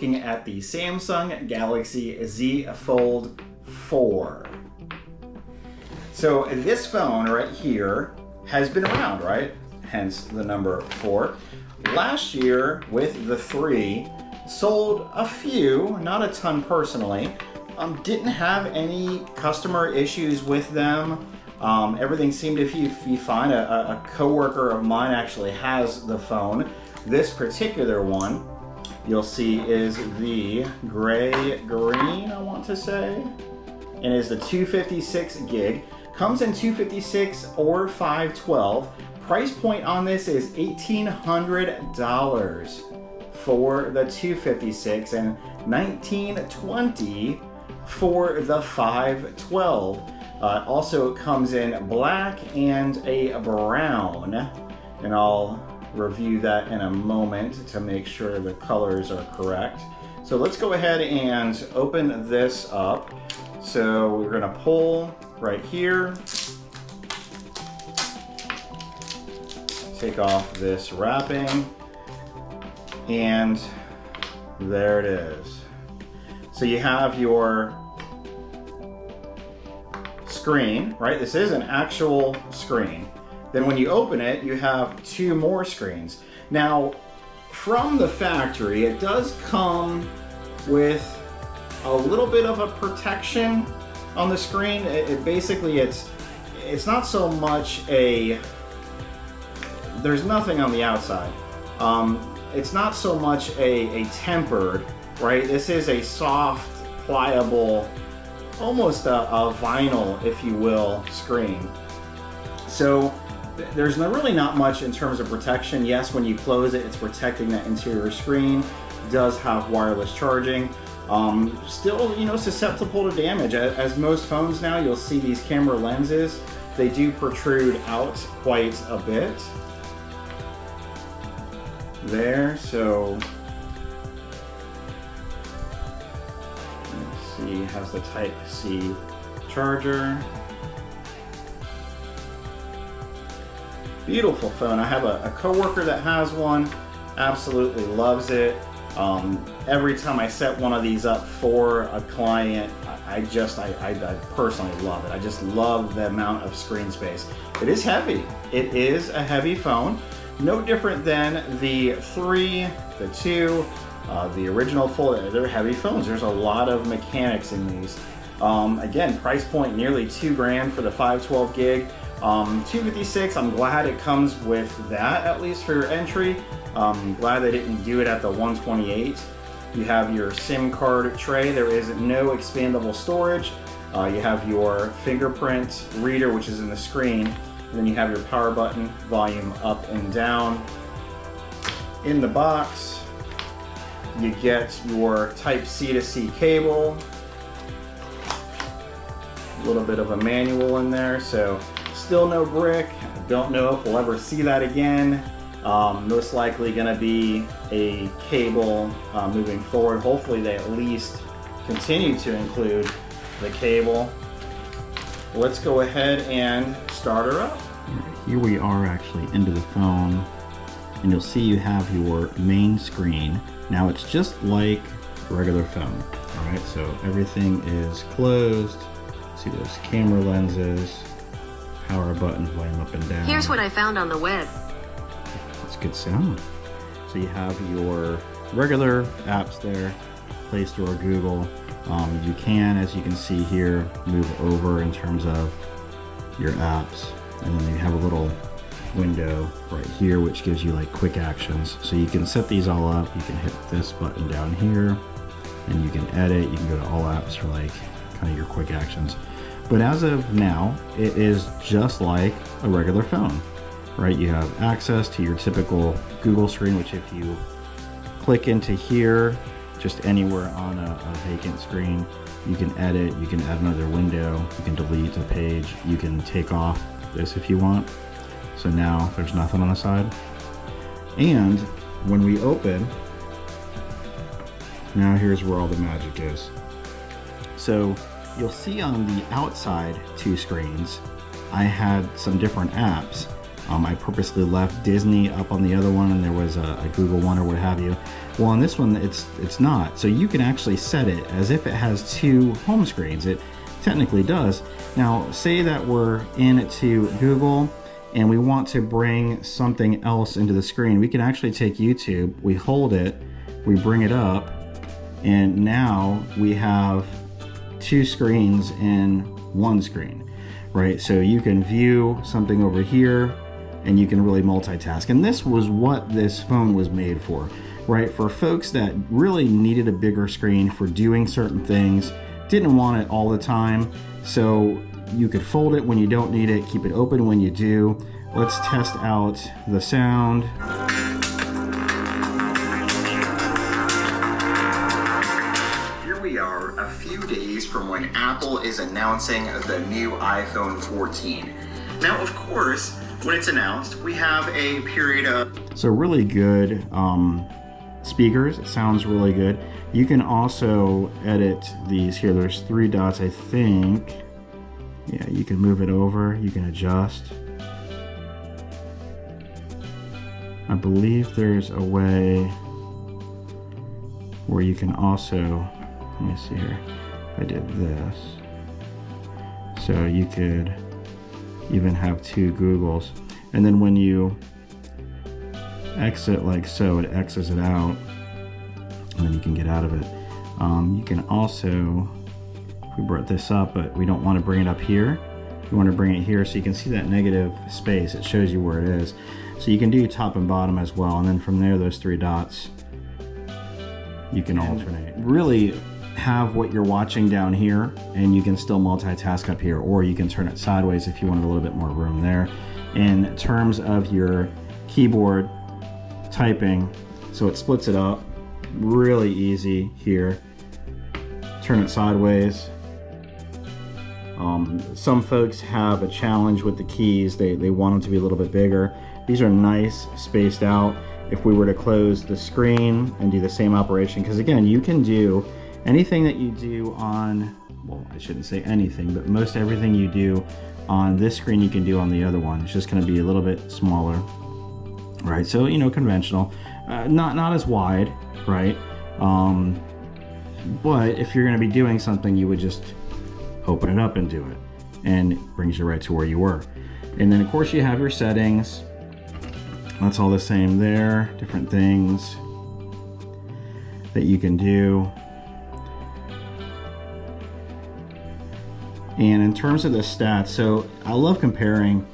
looking at the Samsung Galaxy Z Fold 4. So this phone right here has been around, right? Hence the number 4. Last year with the 3, sold a few, not a ton personally. Didn't have any customer issues with them. Everything seemed to be fine. A coworker of mine actually has the phone. This particular one, you'll see, is the gray-green, I want to say, and is the 256 gig. Comes in 256 or 512. Price point on this is $1,800 for the 256 and $1,920 for the 512. Also comes in black and a brown, and I'll review that in a moment to make sure the colors are correct. So let's go ahead and open this up. So we're gonna pull right here, take off this wrapping, and there it is. So you have your screen, right? This is an actual screen. Then when you open it, you have 2 more screens. Now, from the factory, it does come with a little bit of a protection on the screen. It's not so much there's nothing on the outside. It's not so much a tempered, right? This is a soft, pliable, almost a vinyl, if you will, screen. So there's really not much in terms of protection. Yes, when you close it, it's protecting that interior screen. It does have wireless charging. Still, susceptible to damage. As most phones now, you'll see these camera lenses, they do protrude out quite a bit. There, so let's see, has the Type-C charger. Beautiful phone. I have a coworker that has one, absolutely loves it. Every time I set one of these up for a client, I personally love it. I just love the amount of screen space. It is heavy. It is a heavy phone. No different than the 3, the 2, the original Fold. They're heavy phones. There's a lot of mechanics in these. Again, price point nearly $2,000 for the 512 gig. 256, I'm glad it comes with that, at least for your entry. Glad they didn't do it at the 128. You have your SIM card tray. There is no expandable storage. You have your fingerprint reader, which is in the screen. And then you have your power button, volume up and down. In the box, you get your Type-C to C cable. A little bit of a manual in there, so still no brick. I don't know if we'll ever see that again. Most likely gonna be a cable moving forward. Hopefully they at least continue to include the cable. Let's go ahead and start her up. Here we are actually into the phone, and you'll see you have your main screen. Now it's just like a regular phone, all right? So everything is closed. See those camera lenses, power button, volume up and down. Here's what I found on the web. That's good sound. So you have your regular apps there, Play Store, Google. You can, as you can see here, move over in terms of your apps, and then you have a little window right here which gives you like quick actions. So you can set these all up. You can hit this button down here and you can edit. You can go to all apps for like kind of your quick actions. But as of now, it is just like a regular phone, right? You have access to your typical Google screen, which if you click into here, just anywhere on a vacant screen, you can edit, you can add another window, you can delete a page, you can take off this if you want. So now there's nothing on the side. And when we open, now here's where all the magic is. So you'll see on the outside 2 screens, I had some different apps. I purposely left Disney up on the other one, and there was a Google one or what have you. Well, on this one, it's not. So you can actually set it as if it has two home screens. It technically does. Now, say that we're into Google and we want to bring something else into the screen. We can actually take YouTube, we hold it, we bring it up, and now we have two screens in one screen, right? So you can view something over here and you can really multitask. And this was what this phone was made for, right? For folks that really needed a bigger screen for doing certain things, didn't want it all the time. So you could fold it when you don't need it, keep it open when you do. Let's test out the sound. Here we are, a few days from when Apple is announcing the new iPhone 14. Now, of course, when it's announced, we have a period of... So really good speakers, it sounds really good. You can also edit these here. There's 3 dots, I think. Yeah, you can move it over, you can adjust. I believe there's a way where you can also, let me see here, if I did this. So you could even have 2 Googles. And then when you exit like so, it X's it out, and then you can get out of it. You can also, if we brought this up, but we don't want to bring it up here, we want to bring it here so you can see that negative space. It shows you where it is. So you can do top and bottom as well, and then from there, those 3 dots, you can alternate. Really have what you're watching down here, and you can still multitask up here, or you can turn it sideways if you wanted a little bit more room there. In terms of your keyboard typing, so it splits it up, really easy here. Turn it sideways. Some folks have a challenge with the keys. They want them to be a little bit bigger. These are nice, spaced out. If we were to close the screen and do the same operation, because again, you can do anything that you do on, well, I shouldn't say anything, but most everything you do on this screen, you can do on the other one. It's just going to be a little bit smaller, right? So, you know, conventional, not as wide, right? But if you're going to be doing something, you would just open it up and do it, and it brings you right to where you were. And then of course you have your settings. That's all the same there. Different things that you can do. And in terms of the stats, so I love comparing,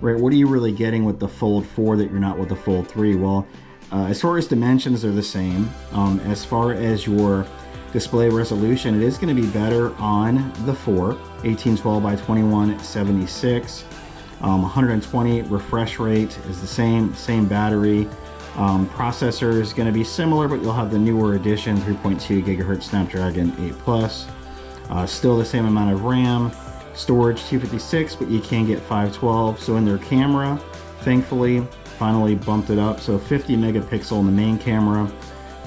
right? What are you really getting with the Fold 4 that you're not with the Fold 3? Well, as far as dimensions, they're the same. As far as your display resolution, it is going to be better on the 4, 1812 by 2176. 120 refresh rate is the same battery. Processor is going to be similar, but you'll have the newer edition, 3.2 gigahertz Snapdragon 8 Plus. Still the same amount of RAM. Storage 256, but you can get 512. So in their camera, thankfully, finally bumped it up. So 50 megapixel in the main camera,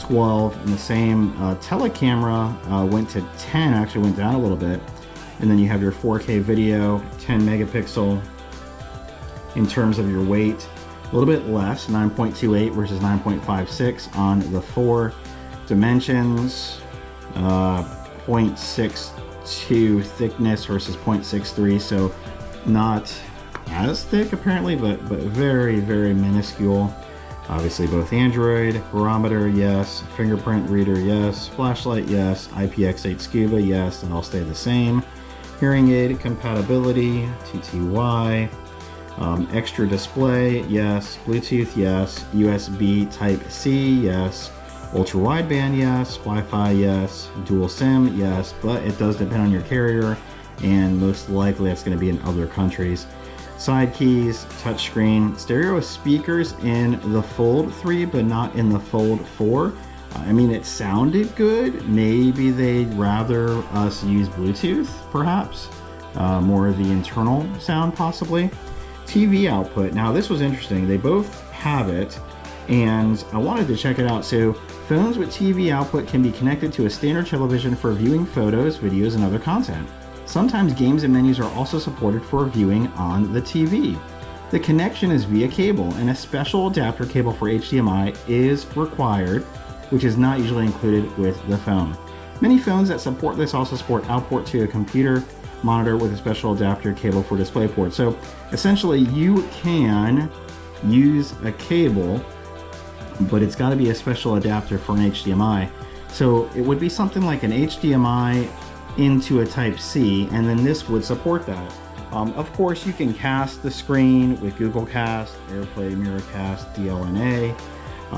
12 in the same telecamera, went to 10, actually went down a little bit. And then you have your 4K video, 10 megapixel. In terms of your weight, a little bit less, 9.28 versus 9.56 on the 4. Dimensions, 0.62 thickness versus 0.63, so not as thick apparently, but very, very minuscule. Obviously both Android, barometer, yes, fingerprint reader, yes, flashlight, yes, IPX8 Scuba, yes, and all stay the same. Hearing aid compatibility, TTY. Extra display, yes. Bluetooth, yes. USB Type-C, yes. Ultra wideband, yes. Wi-Fi, yes. Dual SIM, yes. But it does depend on your carrier, and most likely that's going to be in other countries. Side keys, touchscreen, stereo speakers in the Fold 3, but not in the Fold 4. I mean, it sounded good. Maybe they'd rather us use Bluetooth, perhaps. More of the internal sound, possibly. TV output. Now this was interesting. They both have it, and I wanted to check it out. So phones with TV output can be connected to a standard television for viewing photos, videos, and other content. Sometimes games and menus are also supported for viewing on the TV. The connection is via cable, and a special adapter cable for HDMI is required, which is not usually included with the phone. Many phones that support this also support output to a computer monitor with a special adapter cable for DisplayPort. So essentially you can use a cable, but it's got to be a special adapter for an HDMI. So it would be something like an HDMI into a Type-C, and then this would support that. Of course, you can cast the screen with Google Cast, AirPlay, Miracast, DLNA.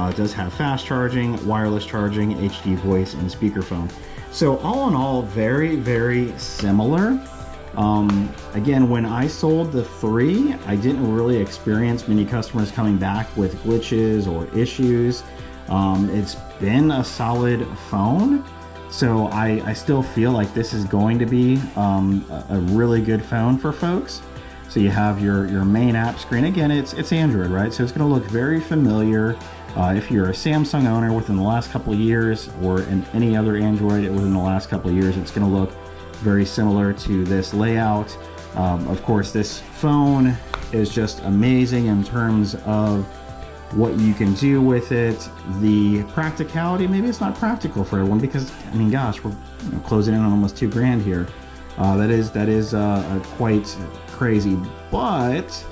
It does have fast charging, wireless charging, HD voice, and speakerphone. So all in all, very, very similar. Again, when I sold the 3, I didn't really experience many customers coming back with glitches or issues. It's been a solid phone. So I still feel like this is going to be a really good phone for folks. So you have your main app screen. Again, it's Android, right? So it's going to look very familiar. If you're a Samsung owner within the last couple of years, or in any other Android within the last couple of years, it's going to look very similar to this layout. Of course, this phone is just amazing in terms of what you can do with it. The practicality, maybe it's not practical for everyone, because I mean, gosh, we're closing in on almost $2,000 here. That is quite crazy. But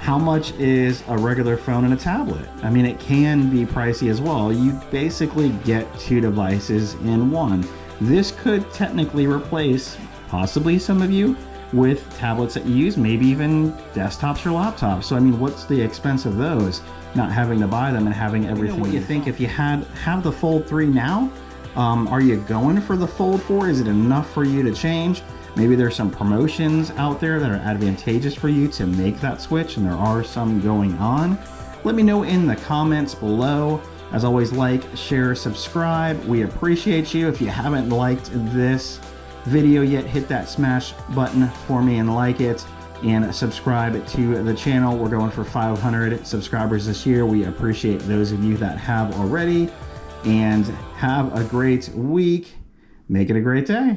how much is a regular phone and a tablet? I mean, it can be pricey as well. You basically get 2 devices in one. This could technically replace possibly some of you with tablets that you use, maybe even desktops or laptops. So I mean, what's the expense of those? Not having to buy them and having everything. What you think if you have the Fold 3 now? Are you going for the Fold 4? Is it enough for you to change? Maybe there's some promotions out there that are advantageous for you to make that switch, and there are some going on. Let me know in the comments below. As always, like, share, subscribe. We appreciate you. If you haven't liked this video yet, hit that smash button for me and like it, and subscribe to the channel. We're going for 500 subscribers this year. We appreciate those of you that have already, and have a great week. Make it a great day.